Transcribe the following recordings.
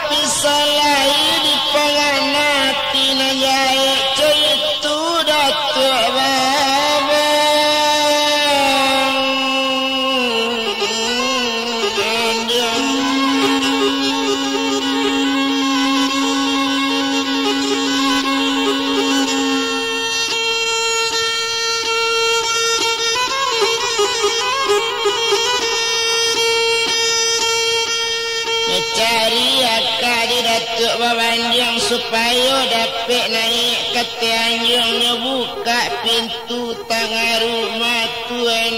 bisa lain di penganati na jaya cerita datuk babang cari akak di datuk babanjang supaya dapat naik ke Tianjungnya buka pintu tengah rumah tuan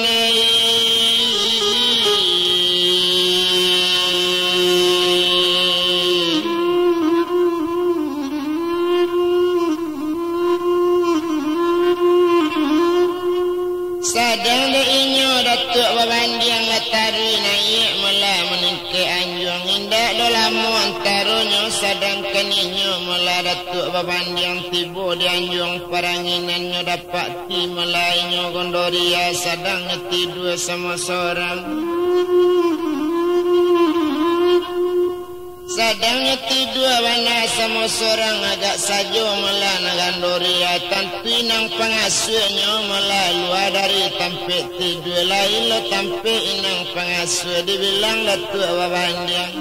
sadang leinyo datuk babanjang latari naik mula meningke anjung indah dolamo antaronyo sadang keninyo mula datuk babanjang tibo di anjung paranginannya dapat ti melainyo gondoria sadang ngeti dua sama seorang sadangnya tidur mana sama seorang agak saja mula nagandoria tanpi nang pengasuhnya mula luar dari tampik tidur lain lo tampik inang pengasuh dibilang datuk babanjang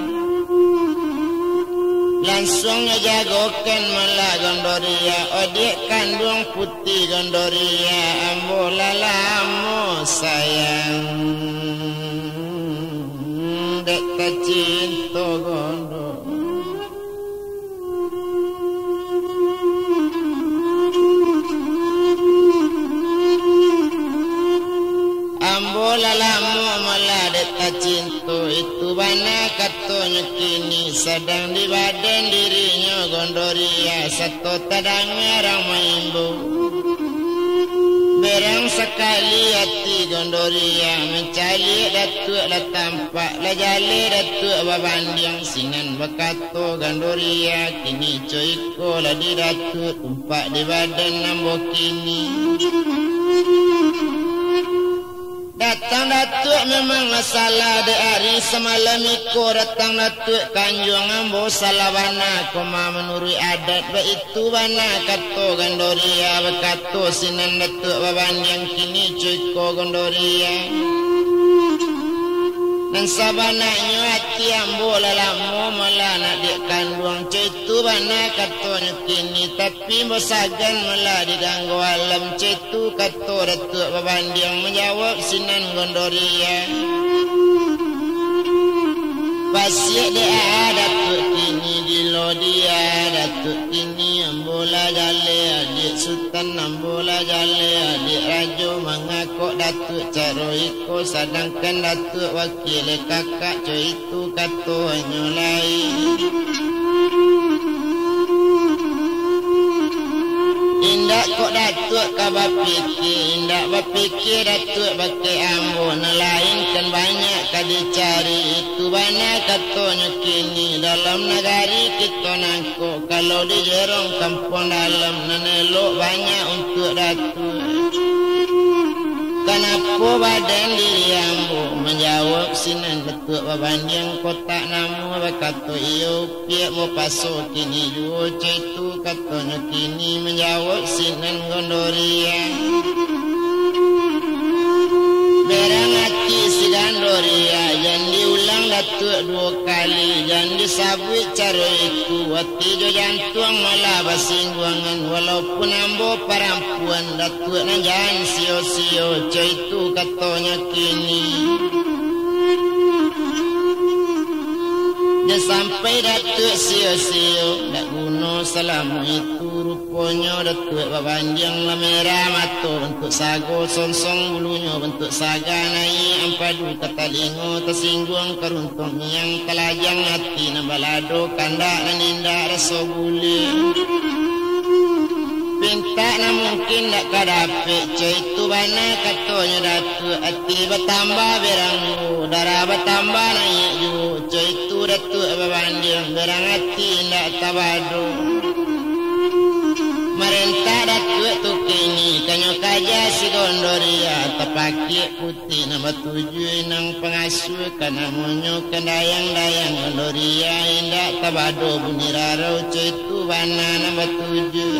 langsungnya jagokan mula gondoria odik kandung putih gondoria ambo lalamu sayang dek cinta gondo ambo lalamu meladet cinta itu bana katanya kini sedang di badan dirinya gondoria satu tadang merang maimbu berang sekali hati gondoria mencari datuk la tampak la jale datuk babandiang sinan bakato gondoria kini coiko la di datuk tumpak di badan nambo kini datang datuk memang masalah de hari semalam iko datang datuk kanjung ambo salabana koma menurut adat itu bana kato gondoria bakato sinan datuk babandiang kini cuiko gondoria dan sabananya hati ambo lalamu melana dik kandung cetu bana katanya kini tapi bosagan mela diganggu alam cetu kato datuk babandiang menjawab sinan gondoria pasir dia datuk kini di lodia datuk kini ambola jale adik sultan ambola jale adik rajo mengakuk datuk caro iko sedangkan datuk wakil kakak co itu kato nyolai indak kok datuk kabah fikir indak berfikir datuk pakai ambo nelainkan banyak kadi cari itu banyak katanya kini dalam negari kita nangkuk kalau di jerong kampung dalam nenelok banyak untuk datuk kenapa badan diri ambo menjawab sinan datuk babandiang kotak namu berkata iyo piak mau pasok kini dua cetu katanya kini menjawab sinan gondoria berang hati si gondoria jangan diulang datuk dua kali jangan disabui cara itu hati jo jantung malah basingguangan walaupun ambo perempuan datuk na jangan sio-sio itu katanya kini dia sampai datuk sio-sio dak guna selama itu rupanya datuk babandiang la merah mata bentuk sago sonsong bulunya bentuk saga naik ampadu katalingo tersinggung keruntung yang telajang hati na balado kandak na nindak rasa buli pinta na mungkin tak kadapik itu bana katanya datuk hati bertambah beranggu darah bertambah naik ju itu datuk babandiang berang hati tak tabadu merentah datuk tu kini kanyo kaja si gondoria tapaki putih nama tujuh nang pengasuh kana monyo kendayang-dayang gondoria indah tabado bunyi rarau itu bana nama tujuh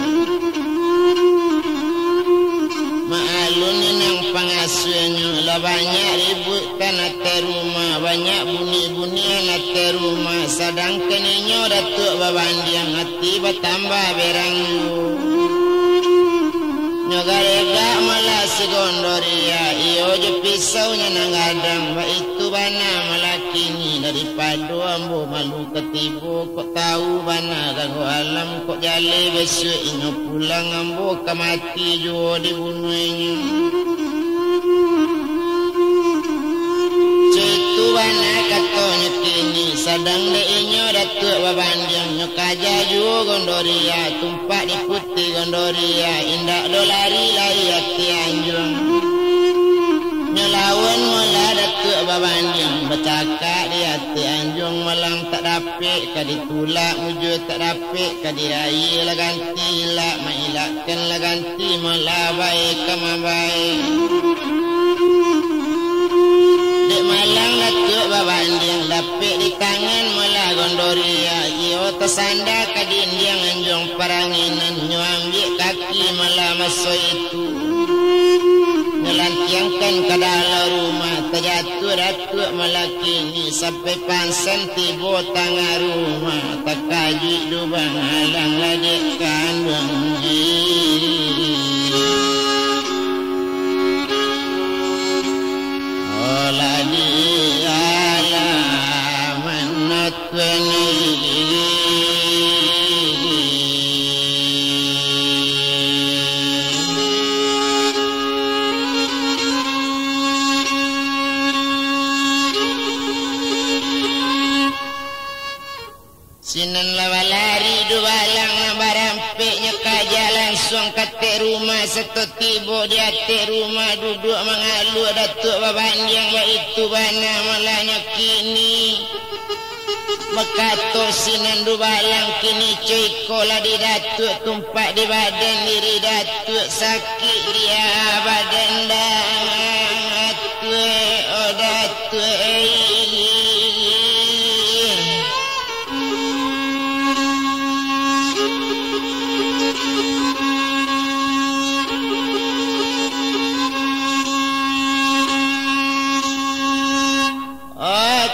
maalun nang pengasuhnya lah banyak ribut kana terumah banyak bunyi-bunyi na terumah sedangkan inyo datuk babandiang hati bertambah berangyo nyogarega malah si gondoria iyo je pisaunya nangadang ba itu bana malakini daripada ambo malu ketibu kok tahu bana ganggu alam kok jale besok inyo pulang ambo kamati jo dibunuhnya itu bana katanya kini sadang de inyo datuk babandiang nyokaja jo gondoria tumpak di putih gondoria indak dolari lari hati anjung nyelawan mula datuk babandiang bercakap di hati anjung malang tak dapat kaditulak mujur tak dapat kadiraya lah ganti lah mailakkan lah ganti malah baik kama baik dek malang datuk babandiang dapat di tangan mula gondoria iyo tersanda kadindiang anjung paranginan nyo ambil kaki malah masuk itu ngelantiangkan ke dalam rumah terjatuh datuk melakini sampai pansan tiba tengah rumah tak kaji dubang halang ladek kandung olah di alaman natwani sinan lawalari dubalang na barampeknya kaja langsung kate rumah seto tibo di ate rumah duduk mengalu datuk babandiang ba itu bana malahnya kini mekato sinan dubalang kini cuy kola di datuk tumpak di badan diri datuk sakit dia badan dah atwe oh datuk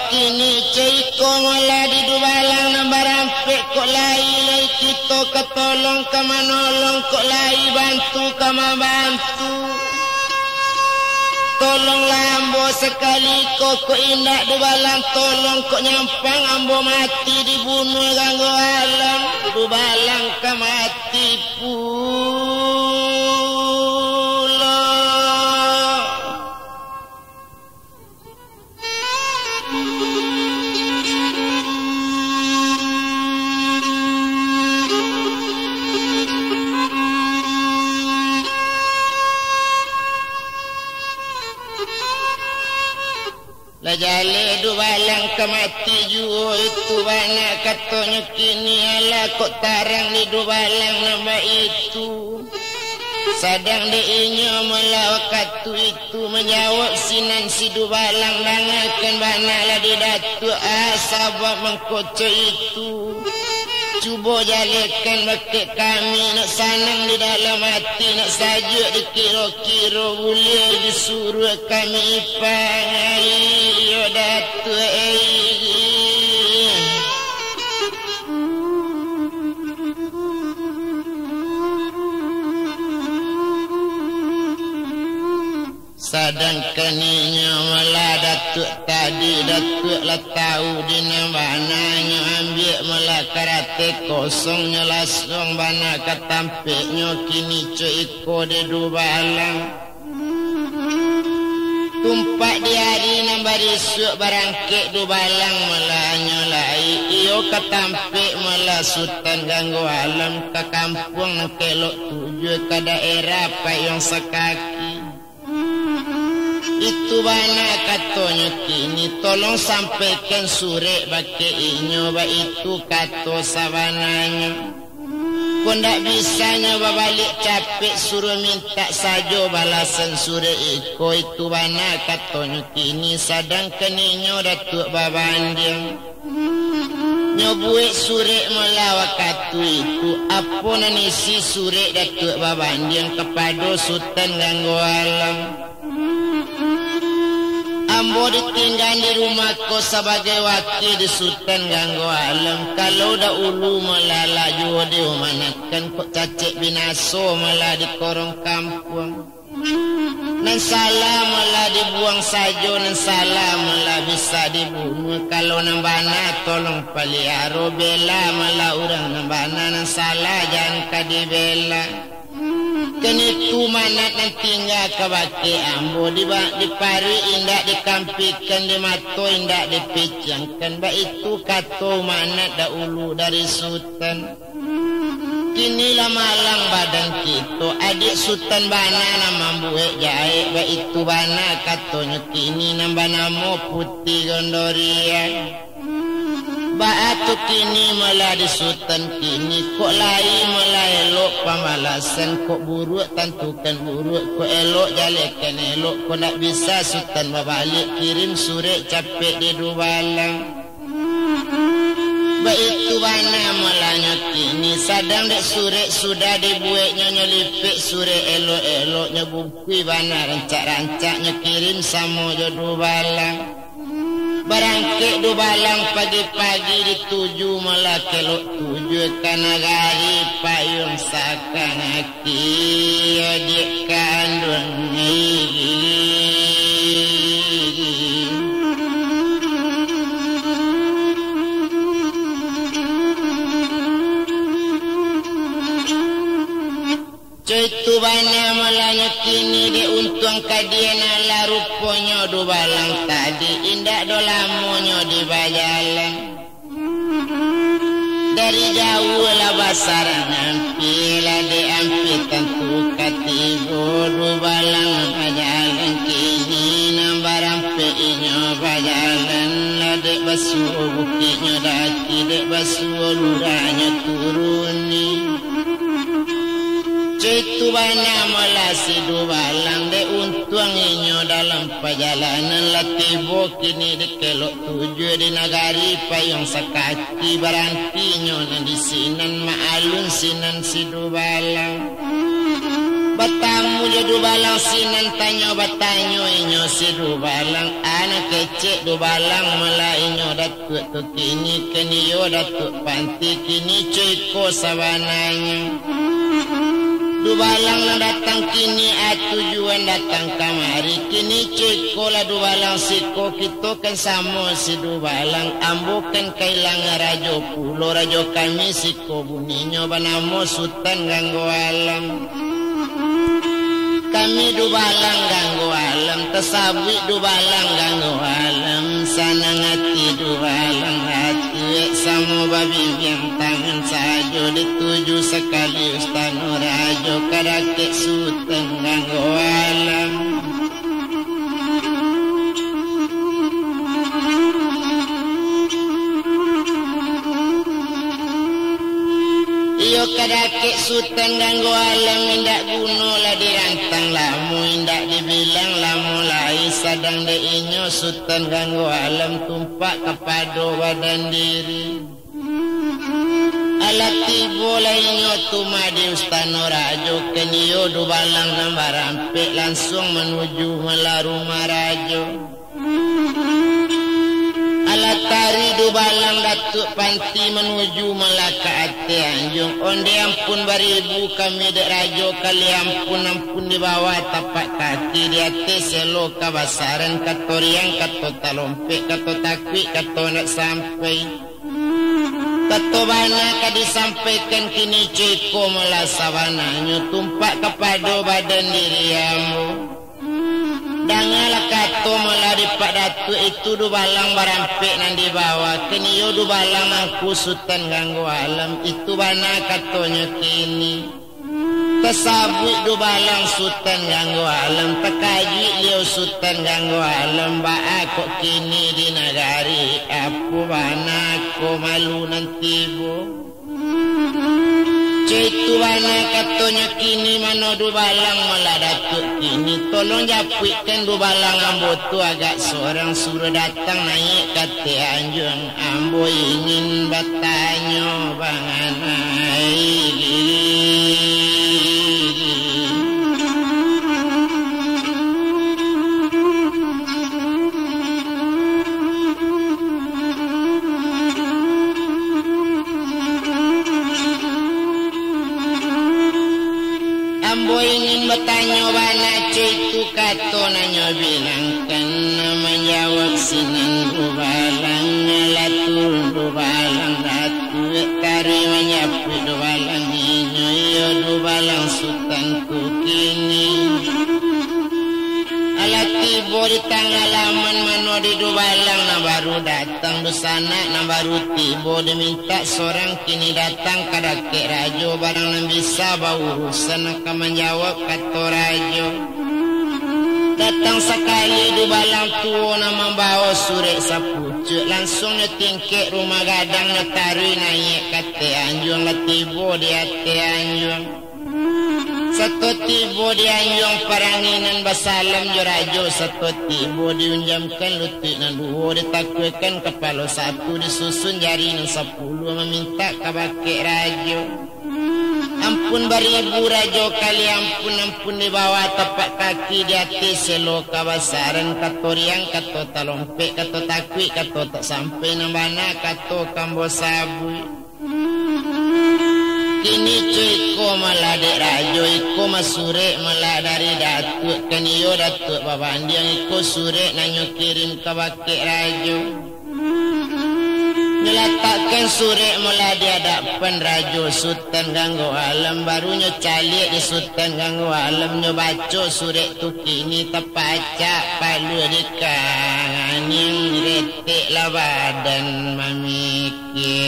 kini ceko mula di dubalang na barampek kok lai kita ketolong ke manolong kok lai bantu kama bantu tolonglah ambo sekali kok indak dubalang tolong kok nyampang ambo mati dibunuh ganggu alam dubalang ke mati jale dubalang kemati juo itu banyak katanya kini ala kok tarang di dubalang nama itu sadang de inyo melawakatu itu menjawab sinan si dubalang dangakan banalah di datu asabak mengkoco itu cuba jalekan bakit kami nak sanang di dalam hati nak sajuk dikira-kira boleh disuruh kami pangai yo datu sadangkan inya malah datuk tadi datuk lah tahu dina bananya ambil malah karate kosongnya langsung bana katampeknya kini cuiko di dubalang tumpak di hari nambar isuk barangkek dubalang malah nyolai iyo katampek malah sultan ganggu alam ke kampung kelok tujuh ke daerah payung sekaki itu bana katanya kini tolong sampaikan surat bagi inyo ba itu kato sabananya Kau ndak bisanya babalik capek suruh minta sajo balasan sure iko itu bana katonyo kini sadang keninyo datuk babandiang. Nyobuik sure melawak katu itu apa nanisi sure datuk babandiang kepada sultan ganggu alam. Ambo ditinggal di rumahku sebagai wakil di sultan ganggu alam. Kalau dah ulu melala jua diumanakan kok cacik binaso malah di korong kampung. Nan salah malah dibuang saja, nan salah malah bisa dibunuh. Kalau nambana tolong peliaro bela malah orang nambana nan salah jangan kadibela. Kenitu manat nan tinggal kabake ambo dipari indak dikampikan dimato indak dipicangkan ba itu kato manat dahulu dari sultan. Kinilah malang badan kita adik sultan bana nama buek jahe ba itu bana katonya kini nambah namo putih gondoria. Baatu kini malah di sultan kini kok lain malah elok pamalasan kok buruk tentukan buruk kok elok jalekan elok kok nak bisa sultan babalik kirim surat capek di Dubalang. Baitu bana malahnya kini sadang dek surat sudah dibuatnya nyelipik surat elok-eloknya bukui bana rancak-rancaknya kirim sama jo Dubalang. Barangkit Dubalang pagi-pagi dituju malah kelok tuju kanagari payung sakanaki adik kandung Itu bana malahnya kini di untung kadiana la rupanya Dubalang tadi indak dolamonyo di bajalan. Dari jauh lah basaran ampi lah di ampi tentu katigo Dubalang bajalan kini nambar ampi inyo bajalan lah dek basuh bukitnya dati dek basuh lurahnya turuni. Itu bana malah si Dubalang de untung inyo dalam perjalanan latibo kini dikelok tuju di nagari payung sakati barantinyo na di sinan maalun sinan si Dubalang. Batamu je Dubalang sinan tanyo batanyo inyo si Dubalang anak kecek Dubalang malah inyo datuk tu kini keniyo datuk panti kini cuiko sabananya. Dubalang na datang kini tujuan datang kamari kini ciko la Dubalang siko kita kan sama si Dubalang ambukan kailang rajo pulo rajo kami siko buninyo banamo sultan ganggu alam. Kami Dubalang ganggu alam tersabui Dubalang ganggu alam sanang hati Dubalang hati sama babi yang tangan sajo dituju sekali ustano rajo karakek sultan ganggu alam. Iyo kadake sultan ganggu alam indak guno lah dirantang lamu indak dibilang lamu lai sadang de inyo sultan ganggu alam tumpak kepada badan diri. Alat tibo lah inyo tumadi ustano rajo keniyo Dubalang nambah rampik langsung menuju melah rumah rajo. Alatari Dubalang datuk panti menuju Melaka ate anjung onde ampun baribu kami dek rajo kali ampun di bawah tapak kaki di ate selo kabasaran katoriang kato talompek kato takwi kato nak sampai kato bana kadi sampaikan kini ceko melah sabananyo tumpak kepada badan diriamu. Dangalah kato malah di Pak Datuk itu Dubalang barampik nan di bawah keniyo Dubalang aku sultan ganggu alam itu bana katonya kini tersabut Dubalang sultan ganggu alam tekaji liu sultan ganggu alam ba aku kini di nagari aku bana aku malu nanti bu Caitu wana katanya kini mano du balang malah datuk kini tolong japuikan du balang ambo tu agak seorang suruh datang naik kata anjung ambo ingin bertanya bang anai. Ambo ingin bertanya bana caitu kato nanya bilangkan menjawab sinan dubalang latur dubalang ratu tari menyapu dubalang inyo yo dubalang sultan kukini ala tibo di tanggalaman mano di dubalang na baru datang di sana na baru tibo diminta seorang kini datang kadake rajo barang nan bisa bau urusan akan menjawab kata rajo datang sekali dubalang tuo na membawa surat sapucuk langsung netingkek rumah gadang netarui naik kata anjung latibo di hati anjung. Satu tibo dianjung paranginan basalam jurajo satu tibo diunjamkan lutut nan dua ditakwekan kepala satu disusun jari nan 10 meminta kabake rajo. Ampun beribu rajo kali ampun di bawah tapak kaki di hati selo kabasaran katoriang kato talompe kato takwi kato tak sampai nambana kato kambo sabui. Kini cuy ko malah dek rajo iko masure malah dari datuk kaniyo datuk babandiang iko sure nanyo kirim kabake rajo nyelatakkan sure malah di hadapan rajo sultan ganggu alam barunya calik di sultan ganggu alam nyo baco sure tu kini tepaca palu di kanganing retik lah badan memikir.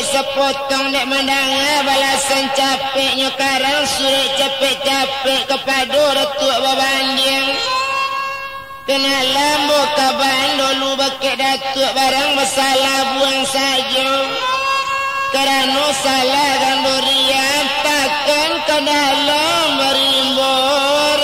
Sepotong dek mandanga balasan capeknya karang surat capek-capek kepada datuk babandiang kena lambo kaban dulu bakit datuk barang bersalah buang saja kerana salah gandorian takkan ke dalam berimbor.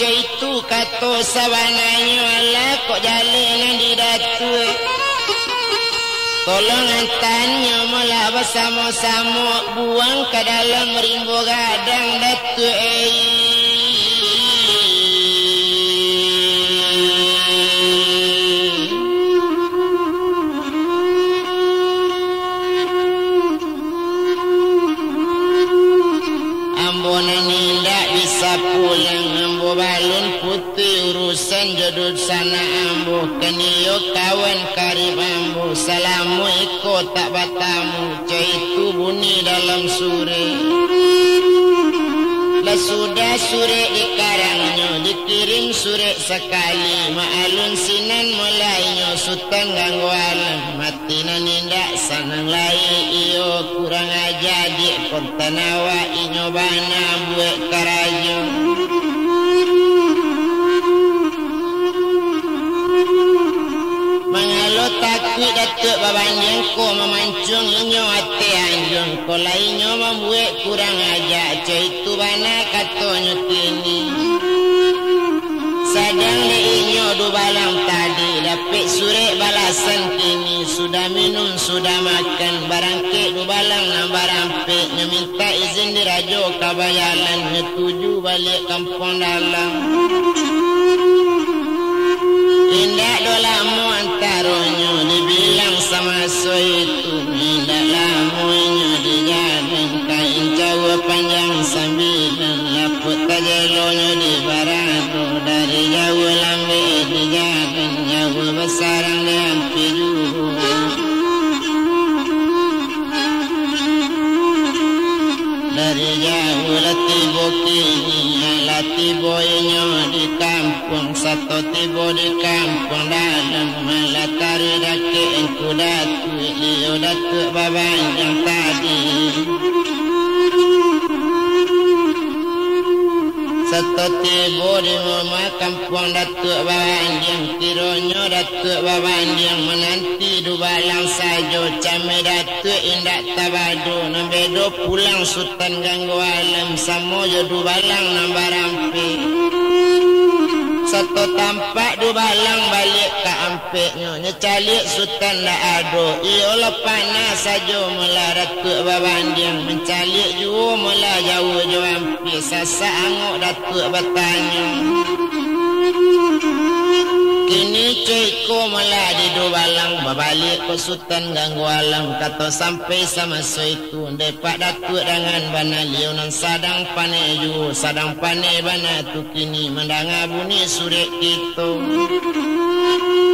Itu kato sabananya ala kok jalanan di datuk tolong antannya malah bersama-sama buang ke dalam rimbo gadang datuk ambonan tidak bisa pulang balun putih urusan jodoh sana ambo keniyo kawan karib ambo salamu iko tak batamu caitu bunyi dalam sure lah sudah sure dikarangnya dikirim sure sekali ma'alun sinan mulainya sultan ganggu alam mati nanindak sanang lai iyo kurang aja di kontanawa inyo bana buat karajo. Takut datuk babandiang ko memancung inyo ate anjung ko lainyo membuat kurang aja caitu bana katonyo kini Sadang leinyo du balang tadi dapat sore balasan kini. Sudah minum sudah makan barangke du balang nambar ampe. Nyo minta izin dirajo kabayalan. Nyo tuju balik kampung dalam. Indah dolamu antaronyo dibilang sama so itu. Indah lamunyo dijalan kain jawa panjang sambilan. Laput tajelonyo di barado dari jauh lambe dijalan. Jauh besarang di ampi juru. Dari jauh latibo kini latibo inyo di kampung. Satu tibo di kampung dalam. Malatari dake engku datu. Iyo datu babanjang tadi. Satu tibo di rumah kampung datu babanjang. Kironyo datu babanjang menanti du balang sajo. Cami datu indak tabado. Nambedo pulang sultan ganggu alam. Samojo du balang nambar ampe. Satu tampak du balang balik ke ampe. Nyo calik sultan dah ado. Iyo lepana sajo mula datu babanjang. Mencalik jauh mula jauh jo ampe. Sasa angok datu bertanya. Kini cuiku mula di du balang berbalik ke sultan ganggu alam. Kata sampai sama so itu. Depak datu dengan bana liunan sadang pane ju. Sadang pane bana tu kini mendanga bunyi surik itu.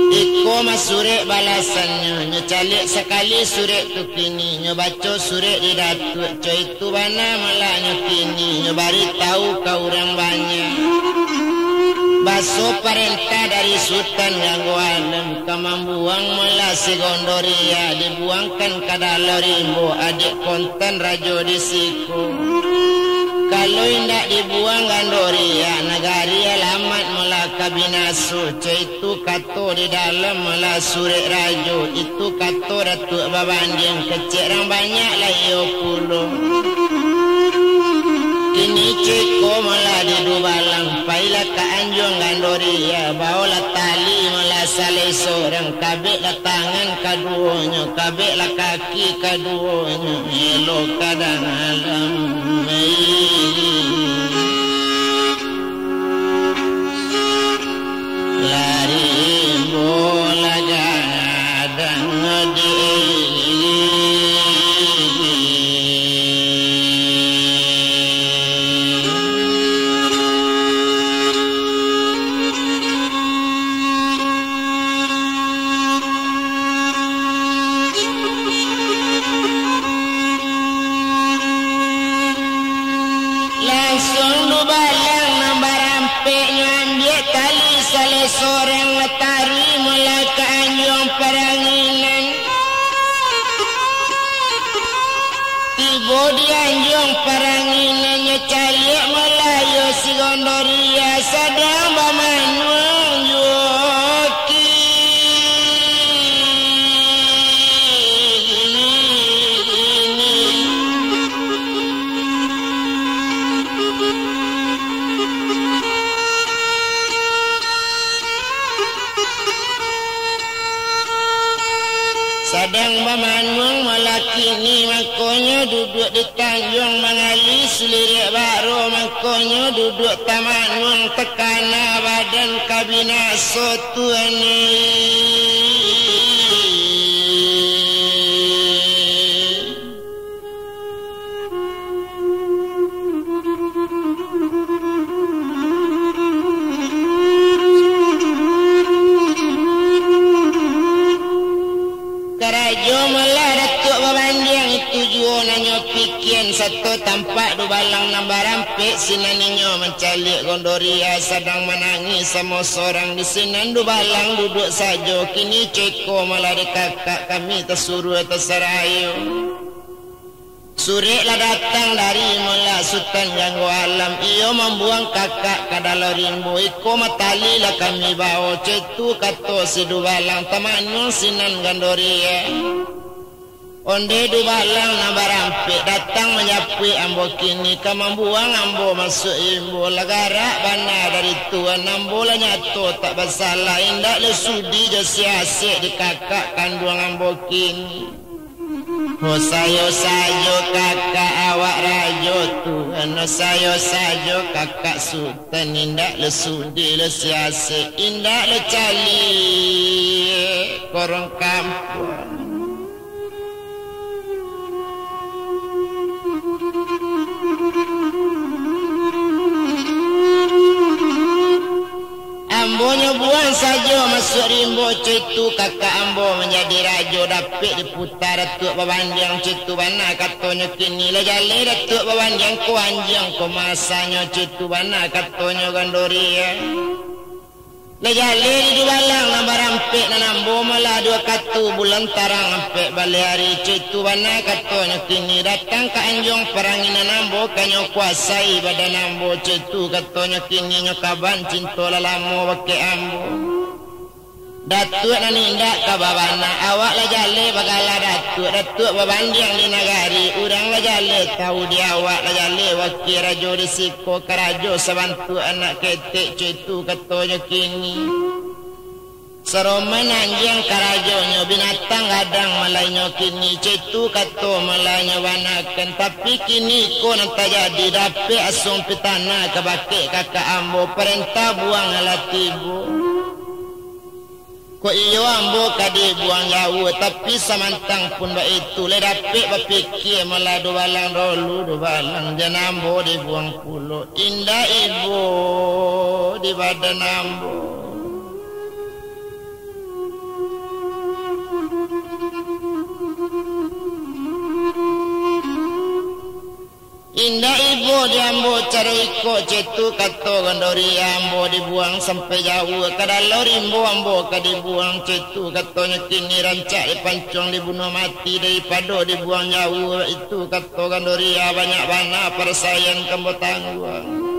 Iko mas surik balasannya. Nyo calik sekali surik tu kini. Nyo baca surik di datu. Cuiku bana mula nyo kini. Nyo bari tahu kau orang banyak. Baso perintah dari sultan ganggu alam. Kamambuang mula si Gondoria. Dibuangkan ke dalam rimbo. Adik konten rajo di siku. Kalau indak dibuang Gondoria. Negari alamat mula kabinasu. Itu kato di dalam mula surik rajo. Itu kato datuk babanjang. Kecik orang banyak lah iyo puluh. Kini ciko mula di du balang. Pailah ke anjung Gandoria. Bawalah tali mula salai sorang. Kabiklah tangan kaduanya. Kabiklah kaki kaduanya. Elok kadang alam. Lari bola gadang ngedi. Sorang matahari mula ke anjung peranginan. Tibo di anjung peranginan. Nya calik Melayu si Gondoria. Sadang bamanuang joki. Sadang bamanung malakini mangkonyo duduk di tanjung mengali selirik baru mangkonyo duduk tamanung tekana badan kabina sotuani. Satu tampak du balang nambar ampe. Sinaninyo mencalik Gondoria sedang menangis sama seorang di sinan du balang duduk saja. Kini ceko malah di kakak kami tersuruh terserayu. Suriklah datang dari mula sultan ganggu alam. Iyo membuang kakak ke dalam rimbo. Iko matalilah kami bawa. Cetu kata si du balang tamanung sinan Gondoria. Onde du balang na barampe datang menyapui ambo kini kamambuang ambo masuk imbo lagara bana dari tuan ambo lah nyato tak bersalah indak le sudi je siasik di kakak kandung ambo kini. Oh sayo sajo kakak awak rajo tuan sayo sajo kakak sultan indak le sudi le siasik indak le cali korong kampung. Ambonya buang saja masuk rimbo cetu kakak ambo menjadi rajo dapik diputar datuk babandang cetu bana katanya kini lah jale datuk babandang ko anjang ko masanya cetu bana katanya gandoria lah jale di balang lambar ampek na nambo malah dua katu bulan tarang ampek balik hari cetu bana katanya kini datang ke anjong perangin na nambo kanyo kuasai badan nambo cetu katanya kini nyokaban cinta lalamo bake ambo datuk na nindak kababana awak lah jale bagala datuk babandiang di nagari urang lah jale tahu di awak lah jale wakil rajo risiko karajo sabantu anak ketek cetu katanya kini seroman anjing karajonyo binatang gadang malainyo kini cetu kato malainyo wanakan tapi kini ko nanta jadi dape asung pitana kabake kakak ambo perintah buang alatibu ko iyo ambo kadi buang jauh tapi samantang pun ba itu le dape bapikir malado balang rolu do balang janambo dibuang pulo indah ibu di badan ambo. Indah ibu diambo cari iko cetu kato gandori ambo dibuang sampai jauh kadalo rimbo ambo kadibuang cetu katonya kini rancak dipancong dibunuh mati daripada dibuang jauh itu kato gandori banyak bana persayan kambo tangguang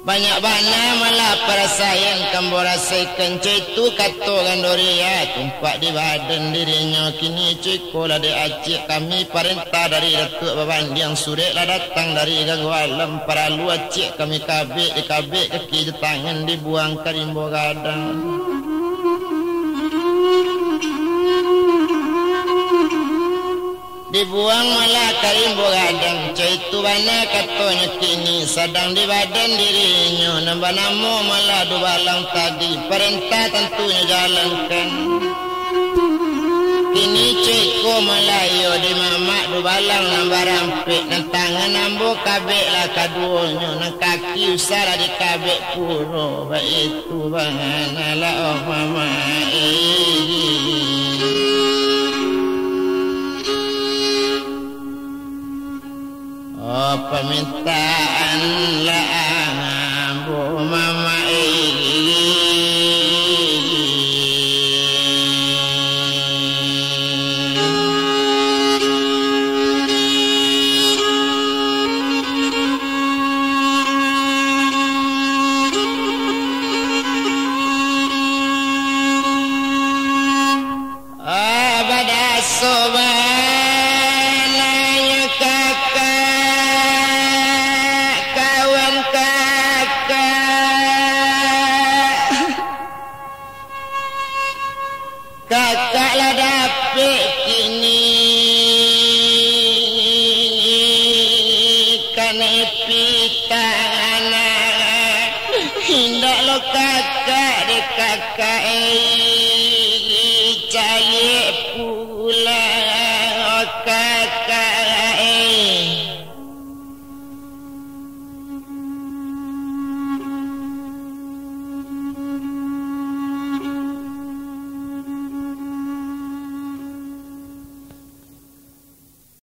banyak bana malah perasaan kambo rasakan cetu kato gandoria tumpak di badan dirinya kini cikola di acik kami perintah dari datuk babandang surek lah datang dari gangwalam para lu acik kami kabik di kabik kaki di tangan dibuang karimbo gadang dibuang malah karimbo gadang cetu bana katonya kini sedang di badan dirinya nambah namo malah du balang tadi perintah tentunya jalankan kini ceko malayo di mamak du balang nambah rampik nang tangan ambo kabek lah kaduonyo nang kaki usara di kabek puro baik itu bangana lah oh mama oh permintaan lah ambo mama abada sobat kakak lah dapet kini kanepi tangan hindak lo kakak de kakak cari